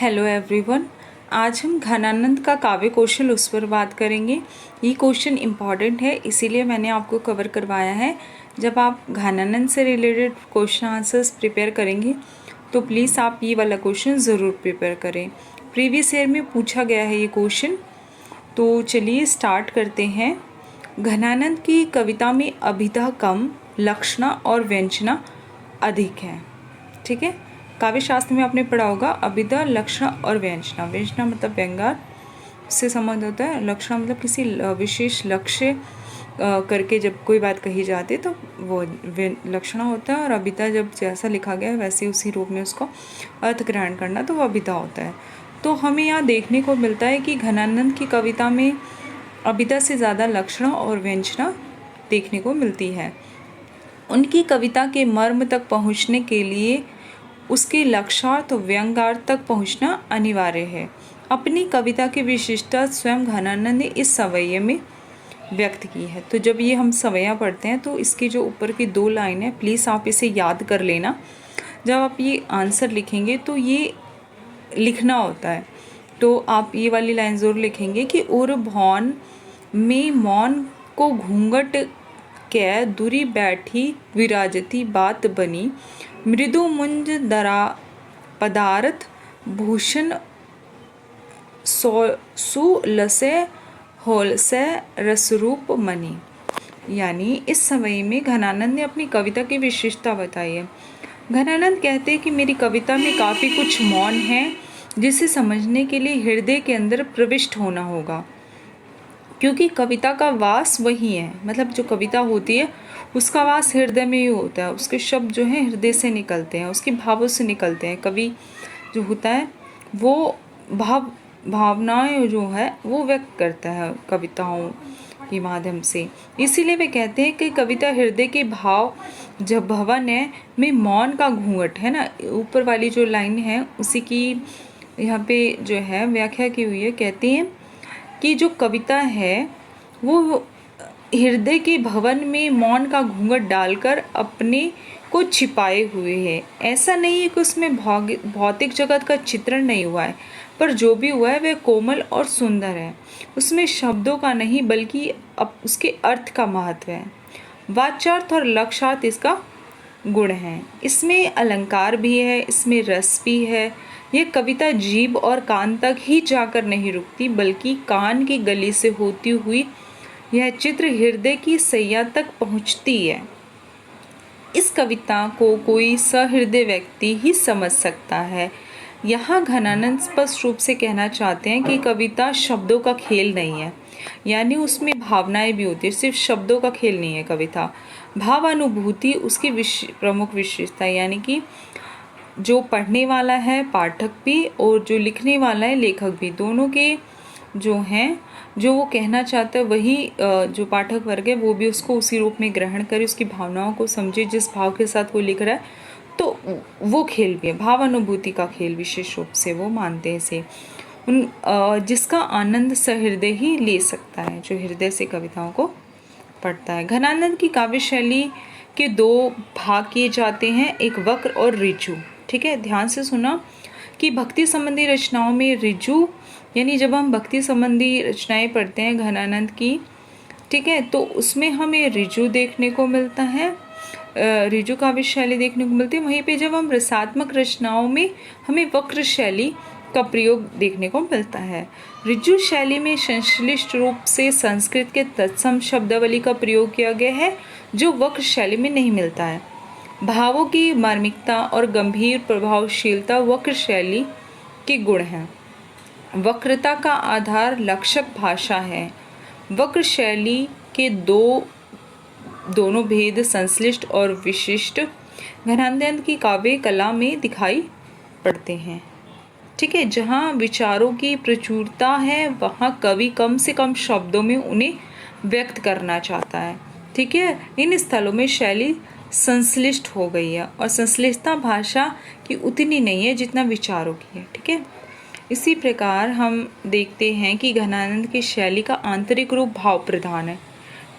Hello everyone. आज हम घनानंद का काव्य कौशल उस पर बात करेंगे। ये क्वेश्चन इम्पॉर्टेंट है, इसीलिए मैंने आपको कवर करवाया है। जब आप घनानंद से रिलेटेड क्वेश्चन आंसर्स प्रिपेयर करेंगे तो प्लीज़ आप ये वाला क्वेश्चन ज़रूर प्रिपेयर करें। प्रीवियस ईयर में पूछा गया है ये क्वेश्चन। तो चलिए स्टार्ट करते हैं। घनानंद की कविता में अभिधा कम, लक्षणा और व्यंजना अधिक है। ठीक है, काव्य शास्त्र में आपने पढ़ा होगा अभिधा, लक्षण और व्यंजना। व्यंजना मतलब व्यंग्यार से संबंध होता है। लक्षण मतलब किसी विशेष लक्ष्य करके जब कोई बात कही जाती है तो वो लक्षण होता है। और अभिधा जब जैसा लिखा गया है वैसे उसी रूप में उसको अर्थ ग्रहण करना, तो वो अभिधा होता है। तो हमें यहाँ देखने को मिलता है कि घनानंद की कविता में अभिधा से ज़्यादा लक्षण और व्यंजना देखने को मिलती है। उनकी कविता के मर्म तक पहुँचने के लिए उसके लक्षार्थ व्यंग्यार्थ तक पहुंचना अनिवार्य है। अपनी कविता की विशिष्टता स्वयं घनानंद ने इस सवैये में व्यक्त की है। तो जब ये हम सवैया पढ़ते हैं तो इसकी जो ऊपर की 2 लाइन है, प्लीज़ आप इसे याद कर लेना। जब आप ये आंसर लिखेंगे तो ये लिखना होता है, तो आप ये वाली लाइन ज़रूर लिखेंगे कि उर भौन में मौन को घूंघट कै दूरी बैठी विराजती बात बनी, मृदु मुंज दरा पदार्थ भूषण सुलसे होलसे रसरूप मनी। यानी इस समय में घनानंद ने अपनी कविता की विशेषता बताई है। घनानंद कहते हैं कि मेरी कविता में काफ़ी कुछ मौन है जिसे समझने के लिए हृदय के अंदर प्रविष्ट होना होगा, क्योंकि कविता का वास वही है। मतलब जो कविता होती है उसका वास हृदय में ही होता है। उसके शब्द जो हैं हृदय से निकलते हैं, उसके भावों से निकलते हैं। कवि जो होता है वो भावनाएं जो है वो व्यक्त करता है कविताओं के माध्यम से। इसीलिए वे कहते हैं कि कविता हृदय के भाव जब भवन है में मौन का घूंघट है ना। ऊपर वाली जो लाइन है उसी की यहाँ पे जो है व्याख्या की हुई है। कहते हैं कि जो कविता है वो हृदय के भवन में मौन का घूंघट डालकर अपने को छिपाए हुए है। ऐसा नहीं है कि उसमें भौतिक जगत का चित्रण नहीं हुआ है, पर जो भी हुआ है वह कोमल और सुंदर है। उसमें शब्दों का नहीं बल्कि अब उसके अर्थ का महत्व है। वाच्यार्थ और लक्षार्थ इसका गुण है। इसमें अलंकार भी है, इसमें रस भी है। यह कविता जीभ और कान तक ही जाकर नहीं रुकती, बल्कि कान की गली से होती हुई यह चित्र हृदय की सैया तक पहुंचती है। इस कविता को कोई सहृदय व्यक्ति ही समझ सकता है। यहाँ घनानंद स्पष्ट रूप से कहना चाहते हैं कि कविता शब्दों का खेल नहीं है, यानी उसमें भावनाएं भी होती है। सिर्फ शब्दों का खेल नहीं है कविता। भावानुभूति उसकी प्रमुख विशेषता, यानी कि जो पढ़ने वाला है पाठक भी और जो लिखने वाला है लेखक भी, दोनों के जो हैं जो वो कहना चाहता है वही जो पाठक वर्ग है वो भी उसको उसी रूप में ग्रहण करे, उसकी भावनाओं को समझे जिस भाव के साथ वो लिख रहा है। तो वो खेल भी है, भावानुभूति का खेल विशेष रूप से वो मानते हैं इसे। जिसका आनंद सहृदय ही ले सकता है, जो हृदय से कविताओं को पढ़ता है। घनानंद की काव्य शैली के 2 भाग किए जाते हैं, एक वक्र और ऋजु। ठीक है, ध्यान से सुना कि भक्ति संबंधी रचनाओं में ऋजु, यानी जब हम भक्ति संबंधी रचनाएं पढ़ते हैं घनानंद की, ठीक है, तो उसमें हमें ऋजु देखने को मिलता है, ऋजु काव्य शैली देखने को मिलती है। वहीं पे जब हम रसात्मक रचनाओं में हमें वक्र शैली का प्रयोग देखने को मिलता है। ऋजु शैली में संश्लिष्ट रूप से संस्कृत के तत्सम शब्दावली का प्रयोग किया गया है, जो वक्र शैली में नहीं मिलता है। भावों की मार्मिकता और गंभीर प्रभावशीलता वक्र शैली के गुण हैं। वक्रता का आधार लक्षक भाषा है। वक्र शैली के दोनों भेद संश्लिष्ट और विशिष्ट घनानंद की काव्य कला में दिखाई पड़ते हैं। ठीक है, जहाँ विचारों की प्रचुरता है वहाँ कवि कम से कम शब्दों में उन्हें व्यक्त करना चाहता है। ठीक है, इन स्थलों में शैली संश्लिष्ट हो गई है और संश्लिष्टता भाषा की उतनी नहीं है जितना विचारों की है। ठीक है, इसी प्रकार हम देखते हैं कि घनानंद की शैली का आंतरिक रूप भाव प्रधान है।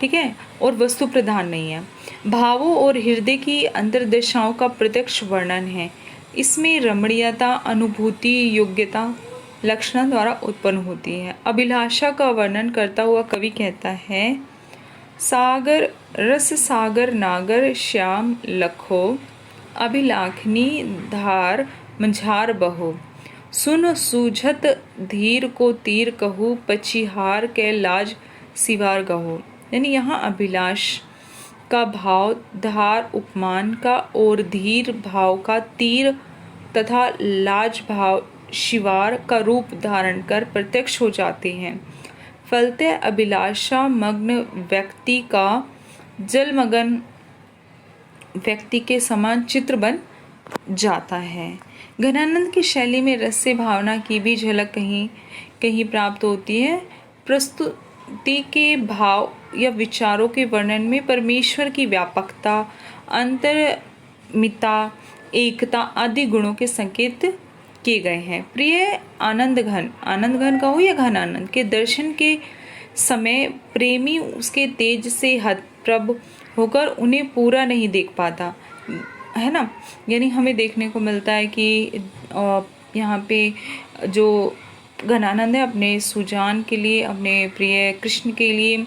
ठीक है, और वस्तु प्रधान नहीं है। भावों और हृदय की अंतर्दशाओं का प्रत्यक्ष वर्णन है। इसमें रमणीयता अनुभूति योग्यता लक्षण द्वारा उत्पन्न होती है। अभिलाषा का वर्णन करता हुआ कवि कहता है, सागर रस सागर नागर श्याम लखो, अभिलाखनी धार मंझार बहो, सुन सूझत धीर को तीर कहू, पछिहार के लाज सिवार गहो। यानी यहाँ अभिलाष का भाव धार उपमान का और धीर भाव का तीर तथा लाज भाव शिवार का रूप धारण कर प्रत्यक्ष हो जाते हैं। फलतः अभिलाषा मग्न व्यक्ति का जलमग्न व्यक्ति के समान चित्र बन जाता है। घनानंद की शैली में रस से भावना की भी झलक कहीं कहीं प्राप्त होती है। प्रस्तुति के भाव या विचारों के वर्णन में परमेश्वर की व्यापकता, अंतर्मिता, एकता आदि गुणों के संकेत किए गए हैं। प्रिय आनंद घन का हो या घनानंद के दर्शन के समय प्रेमी उसके तेज से हतप्रभ होकर उन्हें पूरा नहीं देख पाता है ना। यानी हमें देखने को मिलता है कि यहाँ पे जो घनानंद है अपने सुजान के लिए, अपने प्रिय कृष्ण के लिए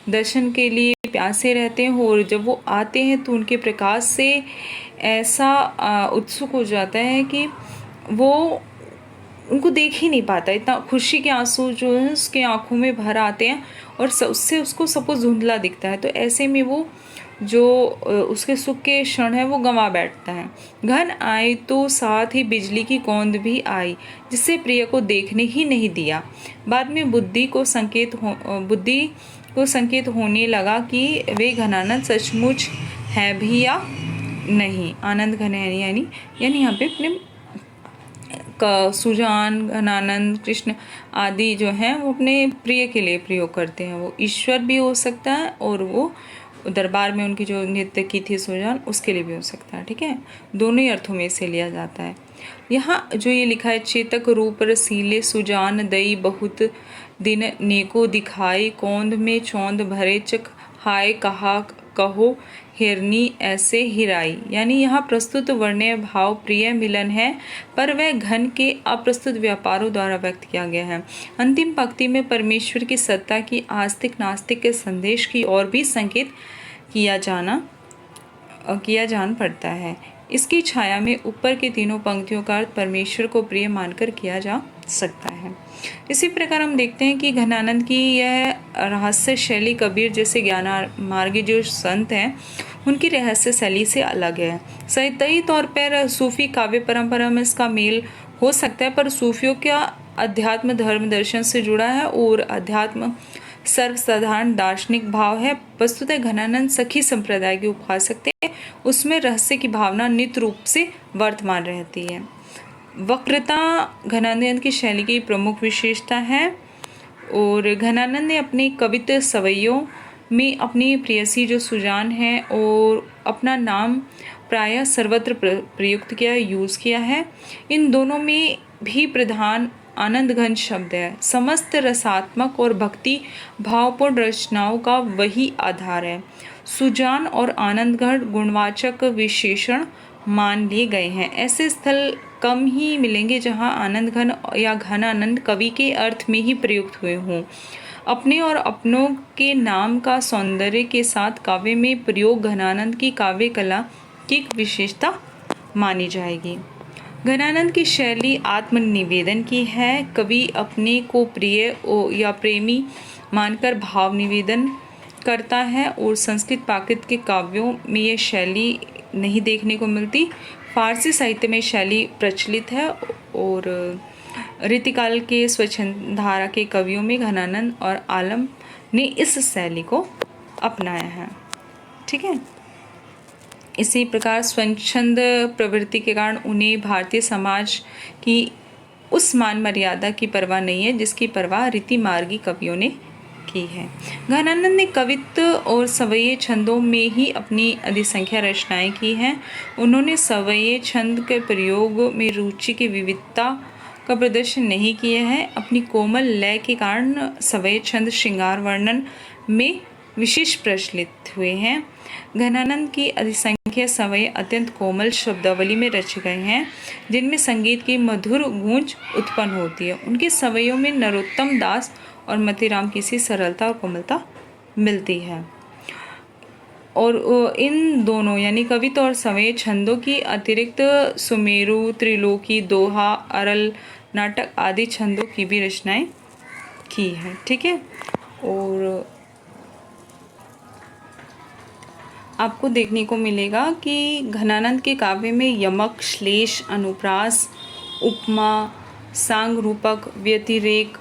दर्शन के लिए प्यासे रहते हैं और जब वो आते हैं तो उनके प्रकाश से ऐसा उत्सुक हो जाता है कि वो उनको देख ही नहीं पाता। इतना खुशी के आंसू जो है उसके आंखों में भर आते हैं और उससे उसको सब कुछ धुंधला दिखता है। तो ऐसे में वो जो उसके सुख के क्षण है वो गंवा बैठता है। घन आई तो साथ ही बिजली की कौंध भी आई, जिससे प्रिय को देखने ही नहीं दिया। बाद में बुद्धि को संकेत होने लगा कि वे घनानंद सचमुच है भी या नहीं। आनंद घन है यानी यहाँ पे अपने सुजान, घनानंद, कृष्ण आदि जो हैं वो अपने प्रिय के लिए प्रयोग करते हैं। वो ईश्वर भी हो सकता है और वो दरबार में उनकी जो नृत्य की थी सुजान उसके लिए भी हो सकता है। ठीक है, दोनों ही अर्थों में इसे लिया जाता है। यहाँ जो ये लिखा है, चेतक रूप रसीले सुजान दई बहुत दिन नेको दिखाई, कौंध में चौंध भरे चक हाय कहा कहो हिरनी ऐसे हिराई। यानी यहाँ प्रस्तुत वर्ण्य भाव प्रिय मिलन है, पर वह घन के अप्रस्तुत व्यापारों द्वारा व्यक्त किया गया है। अंतिम पंक्ति में परमेश्वर की सत्ता की आस्तिक नास्तिक के संदेश की ओर भी संकेत किया जान पड़ता है। इसकी छाया में ऊपर की तीनों पंक्तियों का अर्थ परमेश्वर को प्रिय मानकर किया जा सकता है। इसी प्रकार हम देखते हैं कि घनानंद की यह रहस्य शैली कबीर जैसे ज्ञानार्मार्गी जो संत हैं उनकी रहस्य शैली से अलग है। सही तौर पर सूफी काव्य परंपरा में इसका मेल हो सकता है, पर सूफियों का अध्यात्म धर्म दर्शन से जुड़ा है और अध्यात्म सर्वसाधारण दार्शनिक भाव है। वस्तुतः घनानंद सखी संप्रदाय के उपासक थे, उसमें रहस्य की भावना नित्य रूप से वर्तमान रहती है। वक्रता घनानंद की शैली की प्रमुख विशेषता है और घनानंद ने अपने कवित्व सवैयों में अपनी प्रेयसी जो सुजान है और अपना नाम प्रायः सर्वत्र प्रयुक्त यूज़ किया है। इन दोनों में भी प्रधान आनंद घन शब्द है। समस्त रसात्मक और भक्ति भावपूर्ण रचनाओं का वही आधार है। सुजान और आनंद घन गुणवाचक विशेषण मान लिए गए हैं। ऐसे स्थल कम ही मिलेंगे जहां आनंद घन या घनानंद कवि के अर्थ में ही प्रयुक्त हुए हों। अपने और अपनों के नाम का सौंदर्य के साथ काव्य में प्रयोग घनानंद की काव्य कला की विशेषता मानी जाएगी। घनानंद की शैली आत्मनिवेदन की है। कवि अपने को प्रिय या प्रेमी मानकर भाव निवेदन करता है और संस्कृत प्राकृत के काव्यों में यह शैली नहीं देखने को मिलती। फारसी साहित्य में शैली प्रचलित है और रीतिकाल के स्वच्छंदधारा के कवियों में घनानंद और आलम ने इस शैली को अपनाया है। ठीक है, इसी प्रकार स्वच्छंद प्रवृत्ति के कारण उन्हें भारतीय समाज की उस मान मर्यादा की परवाह नहीं है जिसकी परवाह रीति मार्गी कवियों ने की है। घनानंद ने कवित्व और सवैये छंदों में ही अपनी अधिसंख्या रचनाएं की हैं। उन्होंने सवैये छंद के प्रयोग में रुचि की विविधता का प्रदर्शन नहीं किया है। अपनी कोमल लय के कारण सवैये छंद श्रृंगार वर्णन में विशेष प्रचलित हुए हैं। घनानंद की असंख्य सवयें अत्यंत कोमल शब्दावली में रचे गए हैं, जिनमें संगीत की मधुर गूंज उत्पन्न होती है। उनकी सवयों में नरोत्तम दास और मतीराम की सी सरलता और कोमलता मिलती है। और इन दोनों यानी कविता और सवय छंदों की अतिरिक्त सुमेरु, त्रिलोकी, दोहा, अरल, नाटक आदि छंदों की भी रचनाएं की है। ठीक है, और आपको देखने को मिलेगा कि घनानंद के काव्य में यमक, श्लेष, अनुप्रास, उपमा, सांग रूपक, व्यतिरेक,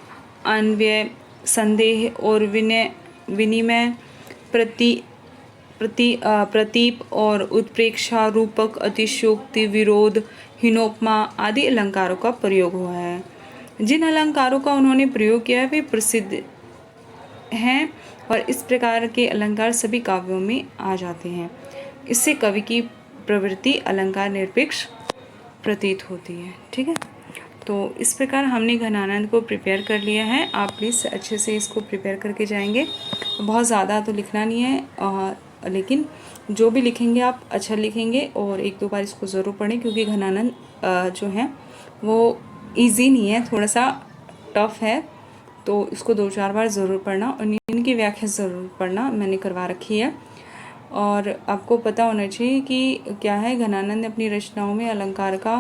अन्वय, संदेह और विनिमय, प्रतीप और उत्प्रेक्षा रूपक, अतिशयोक्ति, विरोध, हीनोपमा आदि अलंकारों का प्रयोग हुआ है। जिन अलंकारों का उन्होंने प्रयोग किया है वे प्रसिद्ध हैं और इस प्रकार के अलंकार सभी काव्यों में आ जाते हैं। इससे कवि की प्रवृत्ति अलंकार निरपेक्ष प्रतीत होती है। ठीक है, तो इस प्रकार हमने घनानंद को प्रिपेयर कर लिया है। आप प्लीज़ अच्छे से इसको प्रिपेयर करके जाएंगे। बहुत ज़्यादा तो लिखना नहीं है, लेकिन जो भी लिखेंगे आप अच्छा लिखेंगे और एक दो बार इसको ज़रूर पढ़ें, क्योंकि घनानंद जो है वो इजी नहीं है, थोड़ा सा टफ है, तो इसको 2-4 बार ज़रूर पढ़ना और इनकी व्याख्या ज़रूर पढ़ना, मैंने करवा रखी है। और आपको पता होना चाहिए कि क्या है, घनानंद ने अपनी रचनाओं में अलंकार का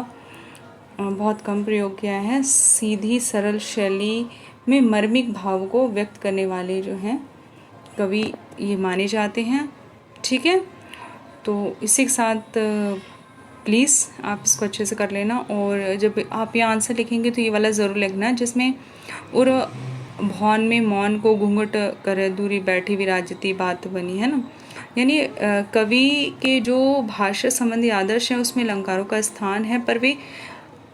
बहुत कम प्रयोग किया है। सीधी सरल शैली में मर्मिक भाव को व्यक्त करने वाले जो हैं कवि ये माने जाते हैं। ठीक है, तो इसी के साथ प्लीज़ आप इसको अच्छे से कर लेना। और जब आप ये आंसर लिखेंगे तो ये वाला ज़रूर लिखना जिसमें और भवन में मौन को घूंघट करे दूरी बैठी विराजती बात बनी, है ना। यानी कवि के जो भाषा संबंधी आदर्श हैं उसमें अलंकारों का स्थान है, पर वे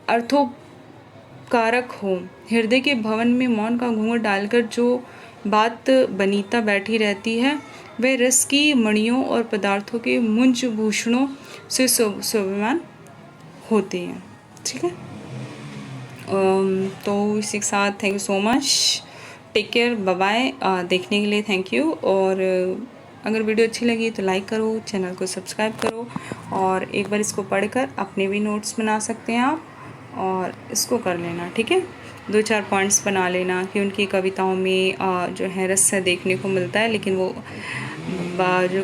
अर्थोपकारक हो। हृदय के भवन में मौन का घूंघट डालकर जो बात बनीता बैठी रहती है वह रस की मणियों और पदार्थों के मुंज भूषणों से शोभायमान होती हैं। ठीक है, तो इसी के साथ thank you so much, take care, bye bye. देखने के लिए थैंक यू। और अगर वीडियो अच्छी लगी तो लाइक करो, चैनल को सब्सक्राइब करो और एक बार इसको पढ़कर अपने भी नोट्स बना सकते हैं आप और इसको कर लेना। ठीक है, 2-4 पॉइंट्स बना लेना कि उनकी कविताओं में जो है रस देखने को मिलता है, लेकिन वो जो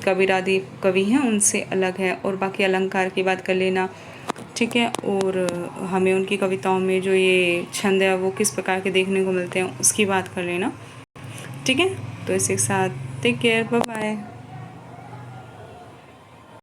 कविरादी कवि हैं उनसे अलग है। और बाकी अलंकार की बात कर लेना। ठीक है, और हमें उनकी कविताओं में जो ये छंद है वो किस प्रकार के देखने को मिलते हैं उसकी बात कर लेना। ठीक है, तो इसी के साथ टेक केयर, बाय बाय।